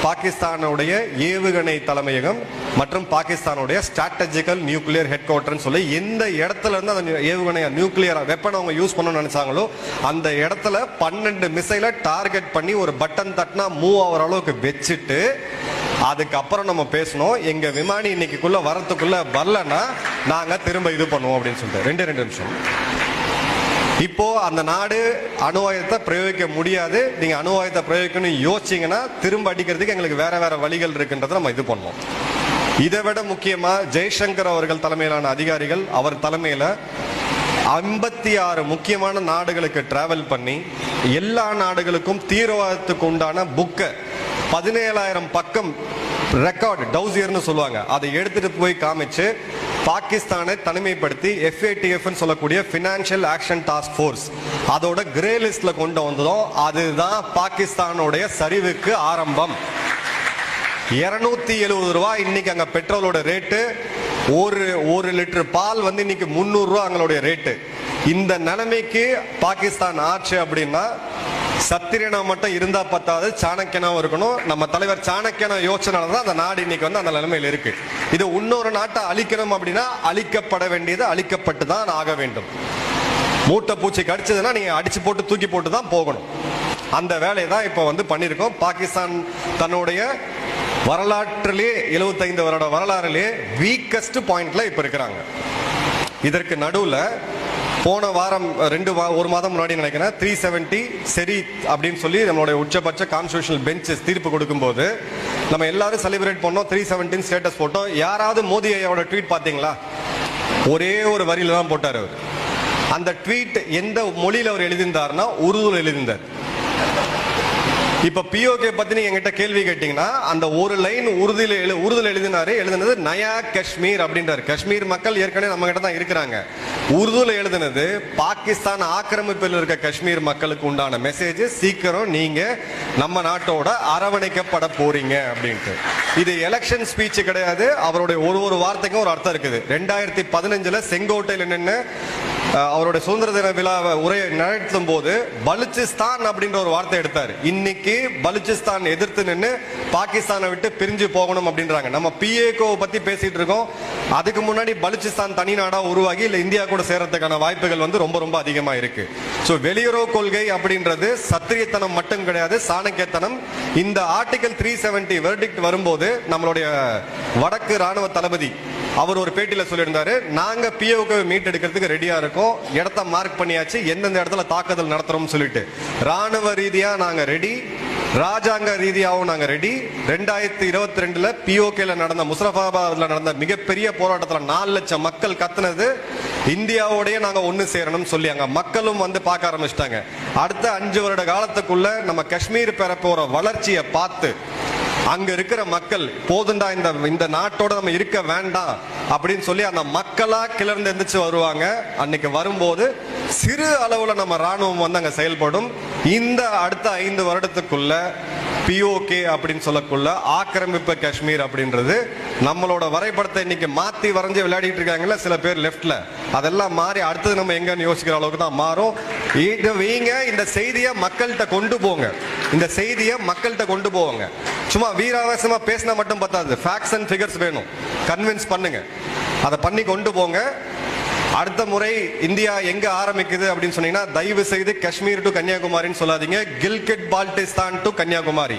பாகிஸ்தானுடைய ஏவுகணை தலைமையகம் மற்றும் பாகிஸ்தானுடைய ஸ்ட்ராட்டஜிக்கல் நியூக்ளியர் ஹெட் குவார்டர்னு சொல்லி எந்த இடத்துல இருந்து அந்த ஏவுகணை நியூக்ளியர் வெப்பன் அவங்க யூஸ் பண்ணணும்னு நினைச்சாங்களோ அந்த இடத்துல 12 மிசைலை டார்கெட் பண்ணி ஒரு பட்டன் தட்டினா மூவ் ஆகிற அளவுக்கு வச்சுட்டு அதுக்கப்புறம் நம்ம பேசணும். எங்க விமானி இன்னைக்குள்ள வரத்துக்குள்ள வரலன்னா நாங்க திரும்ப இது பண்ணுவோம் அப்படின்னு சொல்லிட்டு 2 நிமிஷம். இப்போ அந்த நாடு அணு ஆயுதத்தை பிரயோகிக்க முடியாது. நீங்க அணு ஆயுதத்தை பிரயோகிக்கணும்னு யோசிச்சீங்கன்னா திரும்ப அடிக்கிறதுக்கு எங்களுக்கு வேற வேற வழிகள் இருக்குன்றதை நம்ம இது பண்ணோம். இதை விட முக்கியமா ஜெய்சங்கர் அவர்கள் தலைமையிலான அதிகாரிகள் அவர் தலைமையில 56 முக்கியமான நாடுகளுக்கு டிராவல் பண்ணி எல்லா நாடுகளுக்கும் தீவிரவாதத்துக்கு உண்டான புக்கை 17,000 பக்கம் ரெக்கார்டு டவுசியர்னு சொல்லுவாங்க அதை எடுத்துட்டு போய் காமிச்சு பாகிஸ்தானை தனிமைப்படுத்தி FATF சொல்லக்கூடிய ஃபினான்ஷியல் ஆக்ஷன் டாஸ்க் ஃபோர்ஸ் அதோட கிரே லிஸ்ட்ல கொண்டு வந்ததும் அதுதான் பாகிஸ்தானுடைய சரிவுக்கு ஆரம்பம். 270 ரூபாய் இன்னைக்கு அங்க பெட்ரோலோட ரேட்டு, ஒரு லிட்டர் பால் இன்னைக்கு 300 ரூபாய் அங்களுடைய ரேட்டு. இந்த நிலைமைக்கு பாகிஸ்தான் ஆட்சி அப்படின்னா சத்திரியனா மட்டும் இருந்தா பத்தாது, சாணக்கியனாவும் இருக்கணும். நம்ம தலைவர் சாணக்கியனா யோசனாலதான் அந்த நாடு இன்னைக்கு அந்த நிலைமையில் இருக்கு. இது இன்னொரு நாட்டை அழிக்கணும் அப்படின்னா அழிக்கப்பட வேண்டியது அழிக்கப்பட்டு தான் ஆக வேண்டும். மூட்டை பூச்சி கடிச்சதுன்னா நீங்க அடிச்சு போட்டு தூக்கி போட்டு தான் போகணும். அந்த வேலையை தான் இப்ப பண்ணிருக்கோம். பாகிஸ்தான் தன்னுடைய வரலாற்றிலே 75 வருட வரலாறுலே வீக்கஸ்ட் பாயிண்ட்ல இப்ப இருக்கிறாங்க. இதற்கு நடுவுல போன வாரம் ஒரு மாதம் முன்னாடி நினைக்கிறேன் 370 சரி அப்படின்னு சொல்லி நம்மளுடைய உச்சபட்ச கான்ஸ்டிடியூஷனல் பெஞ்ச் தீர்ப்பு கொடுக்கும்போது நம்ம எல்லாரும் செலிப்ரேட் பண்ணோம். 317 ஸ்டேட்டஸ் போட்டோம். யாராவது மோடி ஐயாவோட ட்வீட் பாத்தீங்களா? ஒரே ஒரு வரியில தான் போட்டார் அவர். அந்த ட்வீட் எந்த மொழியில் அவர் எழுதியிருந்தாருன்னா உருதுல எழுதியிருந்தார். இப்ப POK பத்தி நீங்க என்கிட்ட கேள்வி கேட்டீங்கன்னா அந்த ஒரு லைன் உருதுல எழுதினது நயா காஷ்மீர் அப்படின்றாரு. காஷ்மீர் மக்கள் ஏற்கனவே நம்ம கிட்ட தான் இருக்கிறாங்க. உருதுல எழுதினது பாகிஸ்தான் ஆக்கிரமிப்பில் இருக்க காஷ்மீர் மக்களுக்கு உண்டான மெசேஜ், சீக்கிரம் நீங்க நம்ம நாட்டோட அரவணைக்கப்பட போறீங்க அப்படின்ட்டு. இது எலெக்ஷன் ஸ்பீச் கிடையாது. அவருடைய ஒரு வார்த்தைக்கும் ஒரு அர்த்தம் இருக்குது. 2015 செங்கோட்டையில் நின்று அவருடைய சுதந்திர தின விழா உரையை நடத்தும் போது பலுச்சிஸ்தான் அப்படின்ற ஒரு வார்த்தை எடுத்தார். இன்னைக்கு பலுச்சிஸ்தான் எதிர்த்து நின்று பாகிஸ்தானை விட்டு பிரிஞ்சு போகணும் அப்படின்றாங்க. நம்ம PAK பத்தி பேசிட்டு இருக்கோம். அதுக்கு முன்னாடி பலுச்சிஸ்தான் தனி நாடா உருவாகி இல்ல இந்தியா கூட சேரத்துக்கான வாய்ப்புகள் ரொம்ப ரொம்ப அதிகமா இருக்கு. சோ வெளியுறவு கொள்கை அப்படின்றது சத்திரியத்தனம் மட்டும் கிடையாது, சாணக்கியத்தனம். இந்த ஆர்டிகல் 370 வெர்டிக்ட் வரும்போது நம்மளுடைய வடக்கு ராணுவ தளபதி அவர் ஒரு பேட்டியில சொல்லியிருந்தாரு, நாங்க POK மீட்டெடுக்கிறதுக்கு ரெடியா இருக்கோம், இடத்த மார்க் பண்ணியாச்சு, எந்தெந்த இடத்துல தாக்குதல் நடத்துறோம் சொல்லிட்டு. ராணுவ ரீதியா நாங்க ரெடி, ராஜாங்க ரீதியாகவும் நாங்க ரெடி. 2022 POKல நடந்த முஸ்தபாபாத்ல நடந்த மிகப்பெரிய போராட்டத்துல 4 லட்சம் மக்கள் கத்துனது இந்தியாவோடய நாங்க ஒண்ணு சேரணும் சொல்லி அங்க மக்களும் பார்க்க ஆரம்பிச்சிட்டாங்க. அடுத்த 5 வருட காலத்துக்குள்ள நம்ம காஷ்மீர் பெற போற வளர்ச்சியை பார்த்து அங்க இருக்கிற மக்கள் போதுண்டா இந்த நாட்டோட நம்ம இருக்க வேண்டாம் அப்படின்னு சொல்லி அந்த மக்களா கிளர்ந்து எந்திரிச்சு வருவாங்க. அன்னைக்கு வரும்போது சிறு அளவுல நம்ம ராணுவம் அங்க செயல்படும். இந்த அடுத்த 5 வருடத்துக்குள்ள POK அப்படின்னு சொல்லக்குள்ள ஆக்கிரமிப்பு காஷ்மீர் அப்படின்றது நம்மளோட வரைபடத்தை இன்னைக்கு மாத்தி வரைஞ்சு விளையாடிட்டு இருக்காங்கல்ல சில பேர் லெப்ட்ல, அதெல்லாம் மாறி அடுத்தது நம்ம எங்கன்னு யோசிக்கிற அளவுக்கு தான் மாறும். இந்த செய்தியை மக்கள்கிட்ட கொண்டு போங்க. இந்த செய்தியை மக்கள்கிட்ட கொண்டு போவாங்க. சும்மா வீராவேசமா பேசினா மட்டும் பத்தாது, ஃபேக்ட்ஸ் அண்ட் ஃபிகர்ஸ் வேணும். கன்வின்ஸ் பண்ணுங்க, அதை பண்ணி கொண்டு போங்க. அடுத்த முறை இந்தியா எங்க ஆரம்பிக்குது அப்படின்னு சொன்னீங்கன்னா தயவு செய்து காஷ்மீர் டு கன்னியாகுமரின்னு சொல்லாதீங்க, கில்கிட் பால்டிஸ்தான் டு கன்னியாகுமரி.